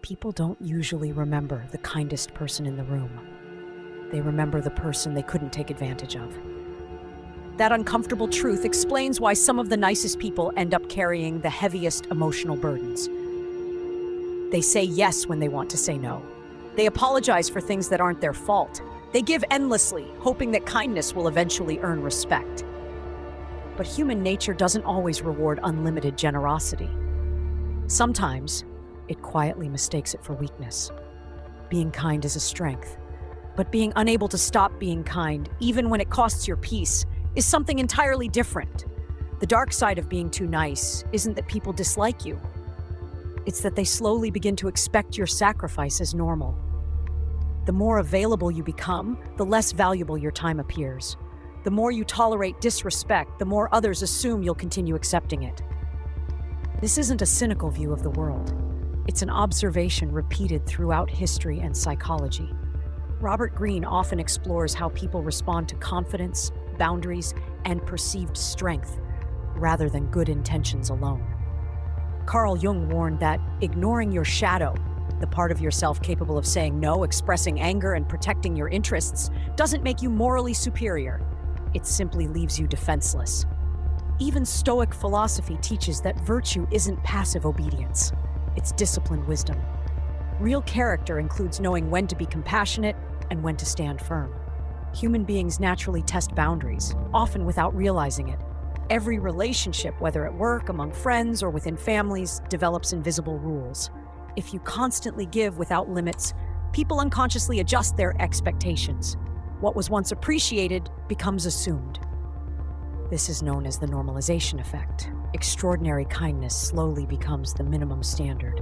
People don't usually remember the kindest person in the room. They remember the person they couldn't take advantage of. That uncomfortable truth explains why some of the nicest people end up carrying the heaviest emotional burdens. They say yes when they want to say no. They apologize for things that aren't their fault. They give endlessly, hoping that kindness will eventually earn respect. But human nature doesn't always reward unlimited generosity. Sometimes, it quietly mistakes it for weakness. Being kind is a strength, but being unable to stop being kind, even when it costs your peace, is something entirely different. The dark side of being too nice isn't that people dislike you. It's that they slowly begin to expect your sacrifice as normal. The more available you become, the less valuable your time appears. The more you tolerate disrespect, the more others assume you'll continue accepting it. This isn't a cynical view of the world. It's an observation repeated throughout history and psychology. Robert Greene often explores how people respond to confidence, boundaries, and perceived strength, rather than good intentions alone. Carl Jung warned that ignoring your shadow, the part of yourself capable of saying no, expressing anger, and protecting your interests, doesn't make you morally superior. It simply leaves you defenseless. Even Stoic philosophy teaches that virtue isn't passive obedience. It's disciplined wisdom. Real character includes knowing when to be compassionate and when to stand firm. Human beings naturally test boundaries, often without realizing it. Every relationship, whether at work, among friends, or within families, develops invisible rules. If you constantly give without limits, people unconsciously adjust their expectations. What was once appreciated becomes assumed. This is known as the normalization effect. Extraordinary kindness slowly becomes the minimum standard.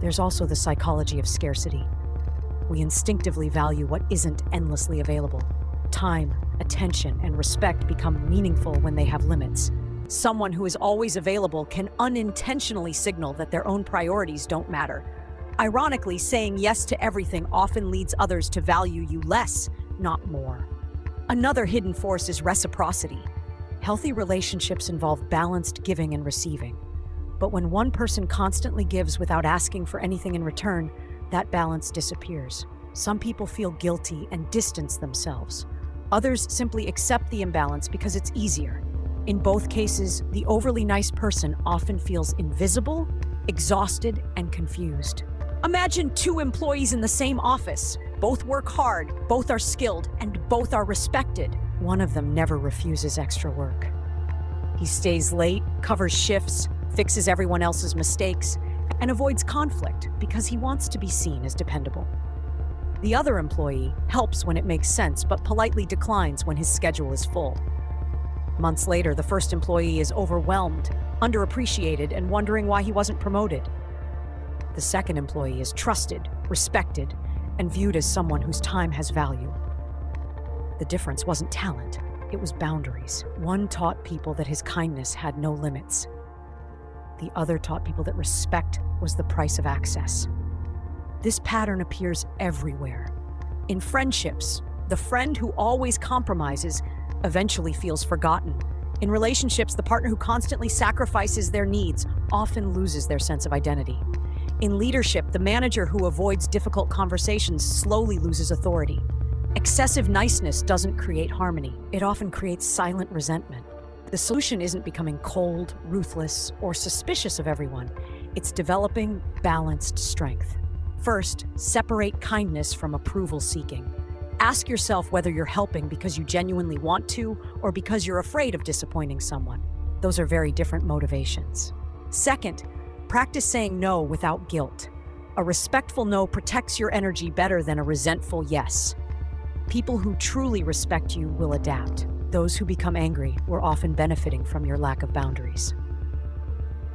There's also the psychology of scarcity. We instinctively value what isn't endlessly available. Time, attention, and respect become meaningful when they have limits. Someone who is always available can unintentionally signal that their own priorities don't matter. Ironically, saying yes to everything often leads others to value you less, not more. Another hidden force is reciprocity. Healthy relationships involve balanced giving and receiving. But when one person constantly gives without asking for anything in return, that balance disappears. Some people feel guilty and distance themselves. Others simply accept the imbalance because it's easier. In both cases, the overly nice person often feels invisible, exhausted, and confused. Imagine two employees in the same office. Both work hard, both are skilled, and both are respected. One of them never refuses extra work. He stays late, covers shifts, fixes everyone else's mistakes, and avoids conflict because he wants to be seen as dependable. The other employee helps when it makes sense, but politely declines when his schedule is full. Months later, the first employee is overwhelmed, underappreciated, and wondering why he wasn't promoted. The second employee is trusted, respected, and viewed as someone whose time has value. The difference wasn't talent, it was boundaries. One taught people that his kindness had no limits. The other taught people that respect was the price of access. This pattern appears everywhere. In friendships, the friend who always compromises eventually feels forgotten. In relationships, the partner who constantly sacrifices their needs often loses their sense of identity. In leadership, the manager who avoids difficult conversations slowly loses authority. Excessive niceness doesn't create harmony. It often creates silent resentment. The solution isn't becoming cold, ruthless, or suspicious of everyone. It's developing balanced strength. First, separate kindness from approval seeking. Ask yourself whether you're helping because you genuinely want to or because you're afraid of disappointing someone. Those are very different motivations. Second, practice saying no without guilt. A respectful no protects your energy better than a resentful yes. People who truly respect you will adapt. Those who become angry were often benefiting from your lack of boundaries.